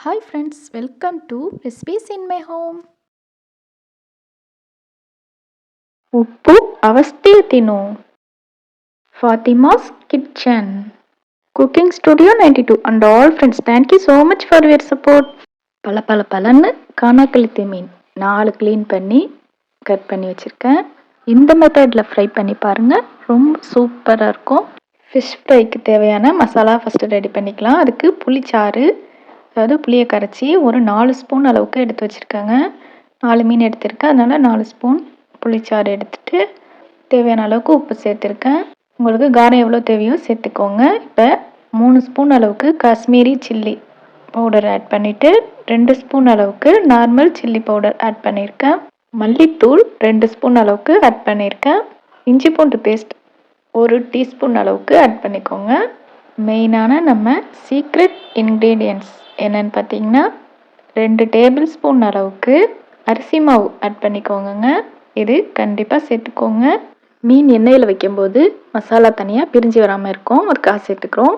Hi friends, welcome to Recipes in my home. ಉಪ್ಪು ಅವಸ್ಥೆ ತಿನ್ನು Fatima's kitchen. Cooking Studio 92 and all friends, thank you so much for your support. பலன்னு காணாக்கழுத்தி மீன் 4 clean பண்ணி cut பண்ணி வச்சுருக்கேன். இந்த மெத்தடில் ஃப்ரை பண்ணி பாருங்கள், ரொம்ப சூப்பராக இருக்கும். ஃபிஷ் ஃப்ரைக்கு தேவையான மசாலா ஃபஸ்ட்டு ரெடி பண்ணிக்கலாம். அதுக்கு புளிச்சாறு, அதாவது புளியை கரைச்சி ஒரு 4 ஸ்பூன் அளவுக்கு எடுத்து வச்சுருக்கேங்க. 4 மீன் எடுத்திருக்கேன், அதனால் 4 ஸ்பூன் புளிச்சாறு எடுத்துகிட்டு தேவையான அளவுக்கு உப்பு சேர்த்துருக்கேன். உங்களுக்கு காரம் எவ்வளோ தேவையோ சேர்த்துக்கோங்க. இப்போ 3 ஸ்பூன் அளவுக்கு காஷ்மீரி சில்லி பவுடர் ஆட் பண்ணிவிட்டு 2 ஸ்பூன் அளவுக்கு நார்மல் சில்லி பவுடர் ஆட் பண்ணியிருக்கேன். மல்லித்தூள் 2 ஸ்பூன் அளவுக்கு ஆட் பண்ணியிருக்கேன். இஞ்சி பூண்டு பேஸ்ட் 1 டீஸ்பூன் அளவுக்கு ஆட் பண்ணிக்கோங்க. மெயினான நம்ம சீக்ரெட் இன்க்ரீடியன்ட்ஸ் என்னென்னு பார்த்தீங்கன்னா 2 டேபிள் ஸ்பூன் அளவுக்கு அரிசி மாவு ஆட் பண்ணிக்கோங்க. இது கண்டிப்பாக சேர்த்துக்கோங்க. மீன் எண்ணெயில் வைக்கும்போது மசாலா தனியாக பிரிஞ்சு வராமல் இருக்கும், அதுக்காக சேர்த்துக்கிறோம்.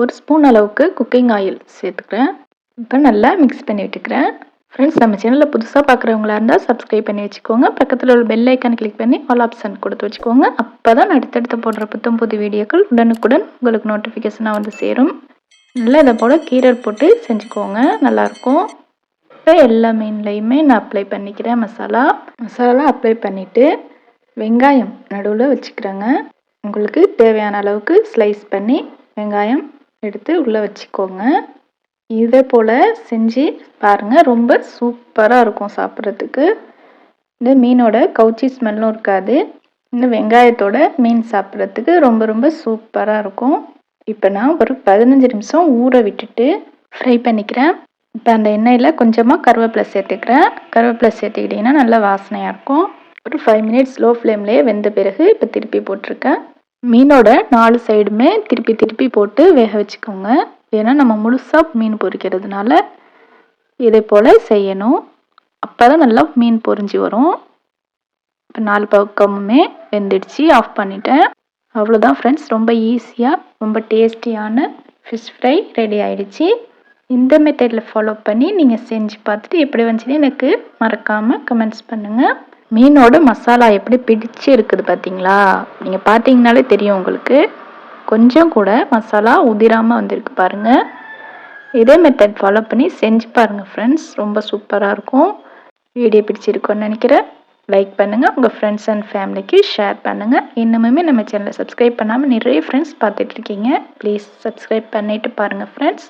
1 ஸ்பூன் அளவுக்கு குக்கிங் ஆயில் சேர்த்துக்கிறேன். இப்போ நல்லா மிக்ஸ் பண்ணி விட்டுக்கிறேன். ஃப்ரெண்ட்ஸ், நம்ம சேனலில் புதுசாக பார்க்குறவங்களா இருந்தால் சப்ஸ்கிரைப் பண்ணி வச்சுக்கோங்க. பக்கத்தில் உள்ள பெல் ஐக்கான் கிளிக் பண்ணி ஆல் ஆப்ஷன் கொடுத்து வச்சுக்கோங்க. அப்போ தான் அடுத்தடுத்து போடுற புது வீடியோக்கள் உடனுக்குடன் உங்களுக்கு நோட்டிஃபிகேஷனாக வந்து சேரும். நல்லா இதை போல் கீரல் போட்டு செஞ்சுக்கோங்க, நல்லாயிருக்கும். இப்போ எல்லா மீன்லையுமே நான் அப்ளை பண்ணிக்கிறேன். மசாலா அப்ளை பண்ணிவிட்டு வெங்காயம் நடுவில் வச்சுக்கிறேங்க. உங்களுக்கு தேவையான அளவுக்கு ஸ்லைஸ் பண்ணி வெங்காயம் எடுத்து உள்ளே வச்சுக்கோங்க. இதே போல் செஞ்சு பாருங்கள், ரொம்ப சூப்பராக இருக்கும் சாப்பிட்றதுக்கு. இந்த மீனோட கவுச்சி ஸ்மெல்லும் இருக்காது. இந்த வெங்காயத்தோட மீன் சாப்பிட்றதுக்கு ரொம்ப சூப்பராக இருக்கும். இப்போ நான் ஒரு 15 நிமிஷம் ஊற விட்டுட்டு ஃப்ரை பண்ணிக்கிறேன். இப்போ அந்த எண்ணெயில் கொஞ்சமாக கருவேப்பிலை சேர்த்துக்கிறேன். கருவேப்பிலை சேர்த்துக்கிட்டிங்கன்னா நல்லா வாசனையாக இருக்கும். ஒரு 5 மினிட்ஸ் லோ ஃப்ளேம்லேயே வெந்த பிறகு இப்போ திருப்பி போட்டிருக்கேன். மீனோட 4 சைடுமே திருப்பி போட்டு வேக வச்சுக்கோங்க. ஏன்னா நம்ம முழுசாக மீன் பொரிக்கிறதுனால இதே போல் செய்யணும். அப்போ தான் நல்லா மீன் பொரிஞ்சு வரும். இப்போ 4 பக்கமுமே வெந்துடுச்சு, ஆஃப் பண்ணிட்டேன். அவ்வளோதான் ஃப்ரெண்ட்ஸ், ரொம்ப ஈஸியாக ரொம்ப டேஸ்டியான ஃபிஷ் ஃப்ரை ரெடி ஆகிடுச்சு. இந்த மெத்தடில் ஃபாலோ பண்ணி நீங்கள் செஞ்சு பார்த்துட்டு எப்படி வந்துச்சுன்னு எனக்கு மறக்காமல் கமெண்ட்ஸ் பண்ணுங்கள். மீனோட மசாலா எப்படி பிடிச்சி இருக்குது பார்த்தீங்களா? நீங்கள் பார்த்தீங்கனாலே தெரியும் உங்களுக்கு. கொஞ்சம் கூட மசாலா உதிராமல் வந்திருக்கு பாருங்கள். இதே மெத்தட் ஃபாலோ பண்ணி செஞ்சு பாருங்கள் ஃப்ரெண்ட்ஸ், ரொம்ப சூப்பராக இருக்கும். வீடியோ பிடிச்சிருக்கோன்னு நினைக்கிறேன். லைக் பண்ணுங்கள், உங்கள் ஃப்ரெண்ட்ஸ் அண்ட் ஃபேமிலிக்கு ஷேர் பண்ணுங்கள். இன்னுமே நம்ம சேனலை சப்ஸ்கிரைப் பண்ணாமல் நிறைய ஃப்ரெண்ட்ஸ் பார்த்துட்ருக்கீங்க. ப்ளீஸ் சப்ஸ்கிரைப் பண்ணிவிட்டு பாருங்கள் ஃப்ரெண்ட்ஸ்.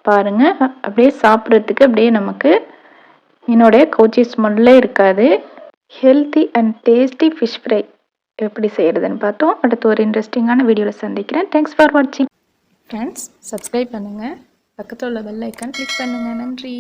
பாருங்கள், அப்படியே சாப்பிட்றதுக்கு அப்படியே நமக்கு மீனோடைய கவுச்சி ஸ்மெல்லே இருக்காது. Healthy and tasty fish fry எப்படி செய்கிறதுன்னு பார்த்தோம். அடுத்து ஒரு இன்ட்ரெஸ்டிங்கான வீடியோவில் சந்திக்கிறேன். தேங்க்ஸ் ஃபார் வாட்சிங். ஃப்ரெண்ட்ஸ், சப்ஸ்கிரைப் பண்ணுங்கள், பக்கத்தில் உள்ள பெல் ஐக்கான் கிளிக் பண்ணுங்கள். நன்றி.